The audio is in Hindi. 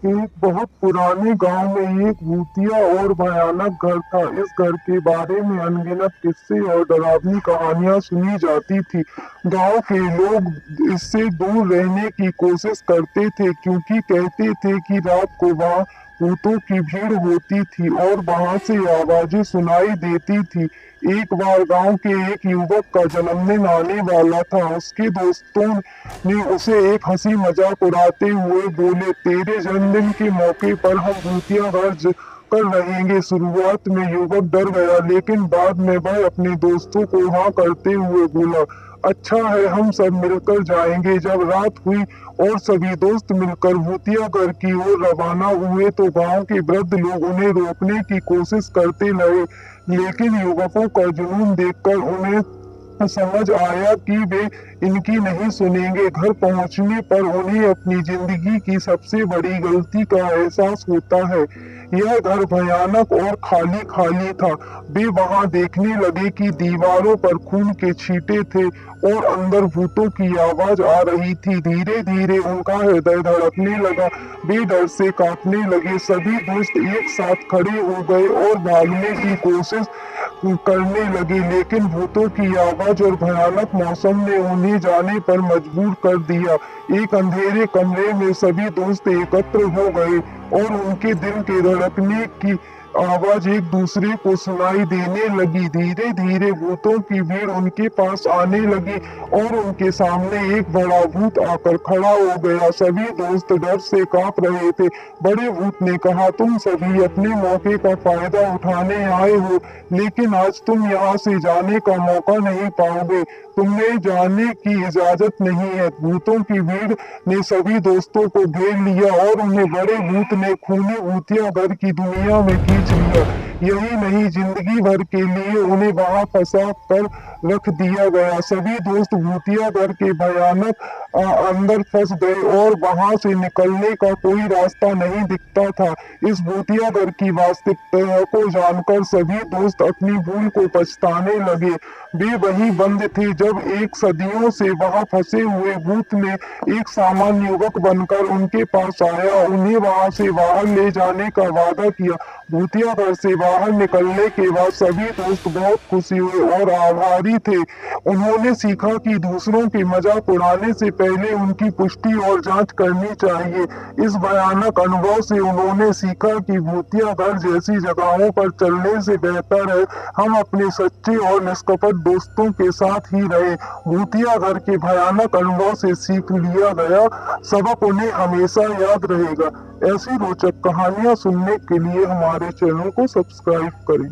एक बहुत पुराने गांव में एक भूतिया और भयानक घर था। इस घर के बारे में अनगिनत किस्से और डरावनी कहानियां सुनी जाती थी। गांव के लोग इससे दूर रहने की कोशिश करते थे क्योंकि कहते थे कि रात को वहां भूतों की भीड़ होती थी और वहां से आवाजें सुनाई देती थी। एक बार गांव के एक युवक का जन्मदिन आने वाला था। उसके दोस्तों ने उसे एक हंसी मजाक उड़ाते हुए बोले, तेरे जन्मदिन के मौके पर हम भूतिया घर कर रहेंगे। शुरुआत में युवक डर गया, लेकिन बाद में वह अपने दोस्तों को हाँ करते हुए बोला, अच्छा है, हम सब मिलकर जाएंगे। जब रात हुई और सभी दोस्त मिलकर भूतिया घर की ओर रवाना हुए तो गांव के वृद्ध लोग उन्हें रोकने की कोशिश करते रहे, लेकिन युवकों का जुनून देखकर उन्हें समझ आया कि वे इनकी नहीं सुनेंगे। घर पहुंचने पर उन्हें अपनी जिंदगी की सबसे बड़ी गलती का एहसास होता है। यह घर भयानक और खाली खाली था। वे वहां देखने लगे कि दीवारों पर खून के छींटे थे और अंदर भूतों की आवाज आ रही थी। धीरे धीरे उनका हृदय धड़कने लगा। वे डर से कांपने लगे। सभी दोस्त एक साथ खड़े हो गए और भागने की कोशिश करने लगे, लेकिन भूतों की आवाज और भयानक मौसम ने उन्हें जाने पर मजबूर कर दिया। एक अंधेरे कमरे में सभी दोस्त एकत्र हो गए और उनके दिल के धड़कने की आवाज एक दूसरे को सुनाई देने लगी। धीरे धीरे भूतों की भीड़ उनके पास आने लगी और उनके सामने एक बड़ा भूत आकर खड़ा हो गया। सभी दोस्त डर से कांप रहे थे। बड़े भूत ने कहा, तुम सभी अपने मौके का फायदा उठाने आए हो, लेकिन आज तुम यहाँ से जाने का मौका नहीं पाओगे। तुम्हें जाने की इजाजत नहीं है। भूतों की भीड़ ने सभी दोस्तों को घेर लिया और उन्हें बड़े भूत ने खूनी भूतिया घर की दुनिया में खींच लिया। यही नहीं, जिंदगी भर के लिए उन्हें वहां फंसा कर रख दिया गया। सभी दोस्त भूतिया घर के भयानक अंदर फंस गए और वहां से निकलने का कोई रास्ता नहीं दिखता था। इस भूतिया घर की वास्तविकता को जानकर सभी दोस्त अपनी भूल को पछताने लगे। वे वहीं बंद थे जब एक सदियों से वहां फंसे हुए भूत ने एक सामान्य युवक बनकर उनके पास आया। उन्हें वहां से बाहर ले जाने का वादा किया। भूतिया घर से बाहर निकलने के बाद सभी दोस्त बहुत खुशी हुए और आभारी थे। उन्होंने सीखा कि दूसरों के मजाक उड़ाने से पहले उनकी पुष्टि और जांच करनी चाहिए। इस भयानक अनुभव से उन्होंने सीखा कि भूतिया घर जैसी जगहों पर चलने से बेहतर है हम अपने सच्चे और निष्कपट दोस्तों के साथ ही रहे। भूतिया घर के भयानक अनुभव से सीख लिया गया सबक उन्हें हमेशा याद रहेगा। ऐसी रोचक कहानियां सुनने के लिए हमारे चैनल को सब्सक्राइब करें।